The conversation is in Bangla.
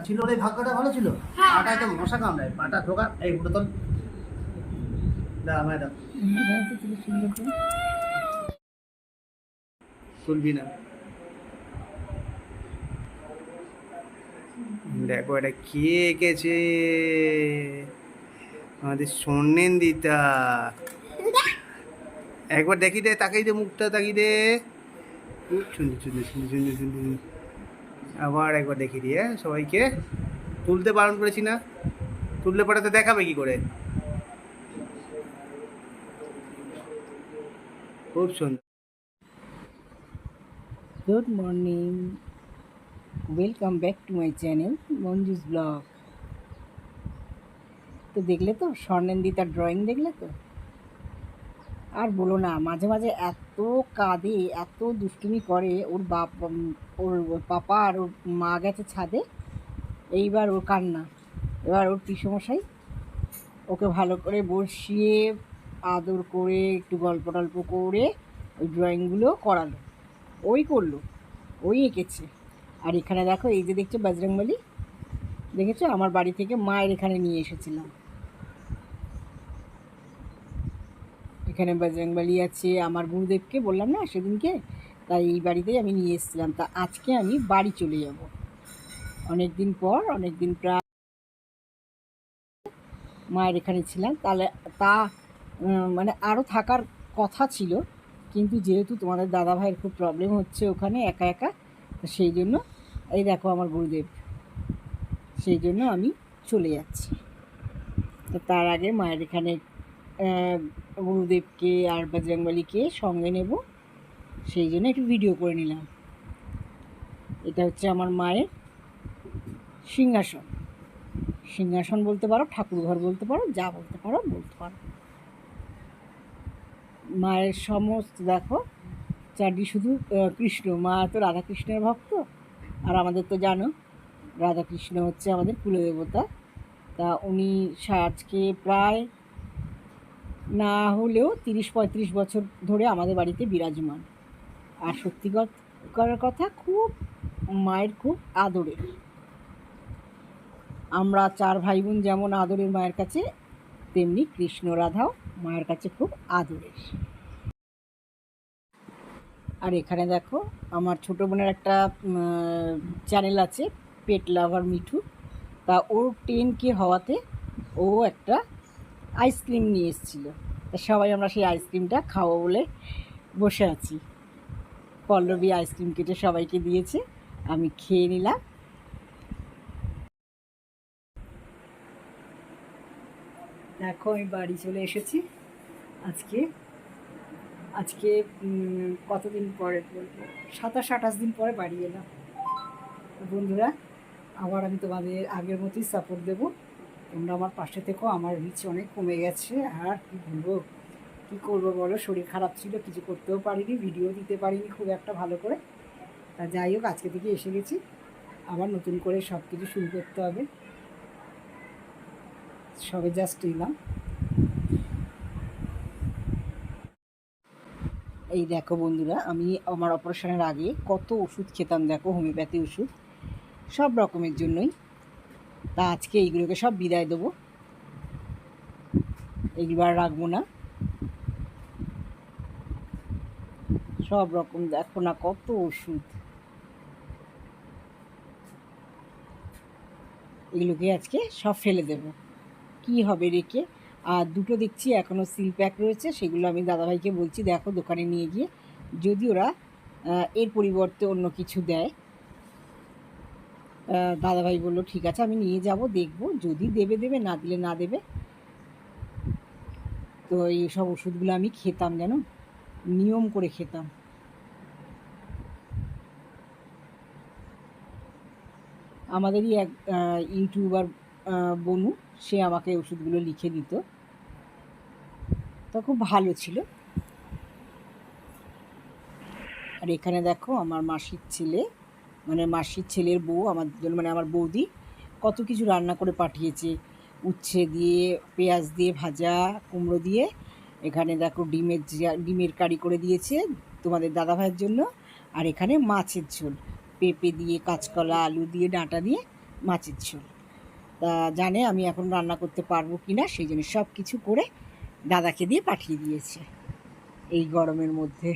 ছিল রে, ভাগ্যটা ভালো ছিল। পাটায় তো মশা কামড়ায়, পাটা ঢোকা। এই বোতল দাও, ম্যাডাম তুলবি না। দেখো এটা কে এঁকেছে, আমাদের স্বর্ণেন্দিতা। একবার দেখি দে, তাকাই দে, মুখটা তাকিয়ে দে। খুব সুন্দর সুন্দর সুন্দর সুন্দর সুন্দর। আবার একবার দেখি দিয়ে সবাইকে। তুলতে বারণ করেছি না? তুললে পরে তো দেখাবে কি করে? খুব সুন্দর। Good morning, welcome back to my channel Manju's blog. তো দেখলে তো স্বর্ণেন্দিতার ড্রয়িং, দেখলে তো? আর বলো না, মাঝে মাঝে এত কাঁদে, এত দুষ্টুমি করে। ওর পাপা আর ওর মা গেছে ছাদে, এইবার ওর কান্না। এবার ওর পিসমশাই ওকে ভালো করে বসিয়ে আদর করে একটু গল্প টল্প করে ওই ড্রয়িংগুলো করালো। ওই করলো, ওই এঁকেছে। আর এখানে দেখো, এই যে দেখছো বজরংবলী, দেখেছো? আমার বাড়ি থেকে মায়ের এখানে নিয়ে এসেছিলাম। এখানে বজরংবলী আছে। আমার গুরুদেবকে বললাম না সেদিনকে, তাই এই বাড়িতেই আমি নিয়ে এসেছিলাম। তা আজকে আমি বাড়ি চলে যাব অনেক দিন পর, অনেক দিন প্রায় মায়ের এখানে ছিলাম। তাহলে তা মানে আরও থাকার কথা ছিল, কিন্তু যেহেতু তোমাদের দাদা ভাইয়ের খুব প্রবলেম হচ্ছে ওখানে একা একা, তো সেই জন্য এই দেখো আমার গুরুদেব, সেই জন্য আমি চলে যাচ্ছি। তো তার আগে মায়ের এখানে গুরুদেবকে আর বজরংবলীকে সঙ্গে নেব, সেই জন্য একটু ভিডিও করে নিলাম। এটা হচ্ছে আমার মায়ের সিংহাসন। সিংহাসন বলতে পারো, ঠাকুরঘর বলতে পারো, যা বলতে পারো বলতে পারো। মায়ের সমস্ত দেখো চারটি শুধু কৃষ্ণ। মা তো রাধাকৃষ্ণের ভক্ত, আর আমাদের তো জানো রাধাকৃষ্ণ হচ্ছে আমাদের কুলদেবতা। তা উনি আজকে প্রায় না হলেও 30-35 বছর ধরে আমাদের বাড়িতে বিরাজমান। আর সত্যি করার কথা, খুব মায়ের খুব আদরের। আমরা 4 ভাই বোন যেমন আদরের মায়ের কাছে, তেমনি কৃষ্ণ রাধাও মায়ের কাছে খুব আদরের। আর এখানে দেখো আমার ছোটো বোনের একটা চ্যানেল আছে, পেট লাভার মিঠু। তা ওর 10K হওয়াতে ও একটা আইসক্রিম নিয়ে এসেছিলো। তা সবাই আমরা সেই আইসক্রিমটা খাবো বলে বসে আছি। পল্লবী আইসক্রিম কেটে সবাইকে দিয়েছে, আমি খেয়ে নিলাম। দেখো আমি বাড়ি চলে এসেছি। আজকে আজকে কতদিন পরে বলবো, 27-28 দিন পরে বাড়ি এলাম। বন্ধুরা, আবার আমি তোমাদের আগের মতোই সাপোর্ট দেবো। তোমরা আমার পাশে থেকো। আমার রিচ অনেক কমে গেছে, আর কী বলবো, কী করবো বলো, শরীর খারাপ ছিল, কিছু করতেও পারিনি, ভিডিও দিতে পারিনি খুব একটা ভালো করে। তা যাই হোক, আজকে থেকে এসে গেছি, আবার নতুন করে সব কিছু শুরু করতে হবে। সবে জাস্ট এলাম। এই দেখো বন্ধুরা, আমি আমার অপারেশনের আগে কত ওষুধ খেতাম, দেখো হোমিওপ্যাথি ওষুধ সব রকমের জন্যই। তা আজকে এইগুলোকে সব বিদায় দেবো, এইগুলো আর রাখবো না। সব রকম দেখো না কত ওষুধ, এগুলোকে আজকে সব ফেলে দেব। কি হবে রেখে? আর দুটো দেখছি এখনও সিল প্যাক রয়েছে, সেগুলো আমি দাদাভাইকে বলছি দেখো দোকানে নিয়ে গিয়ে যদি ওরা এর পরিবর্তে অন্য কিছু দেয়। দাদাভাই বললো ঠিক আছে, আমি নিয়ে যাব, দেখব, যদি দেবে দেবে, না দিলে না দেবে। তো এই সব ওষুধগুলো আমি খেতাম, জানো, নিয়ম করে খেতাম। আমাদেরই এক ইউটিউবার বনু, সে আমাকে ওষুধগুলো লিখে দিত, তো খুব ভালো ছিল। আর এখানে দেখো আমার মাসির ছেলে, মানে মাসির ছেলের বউ আমার জন্য, মানে আমার বৌদি কত কিছু রান্না করে পাঠিয়েছে। উচ্ছে দিয়ে, পেঁয়াজ দিয়ে ভাজা, কুমড়ো দিয়ে, এখানে দেখো ডিমের কারি করে দিয়েছে তোমাদের দাদাভাইয়ের জন্য। আর এখানে মাছের ঝোল, পেঁপে দিয়ে, কাঁচকলা, আলু দিয়ে, ডাঁটা দিয়ে মাছের ঝোল। তা জানে আমি এখন রান্না করতে পারবো কি না, সেই জন্য সব কিছু করে দাদাকে দিয়ে পাঠিয়ে দিয়েছে এই গরমের মধ্যে।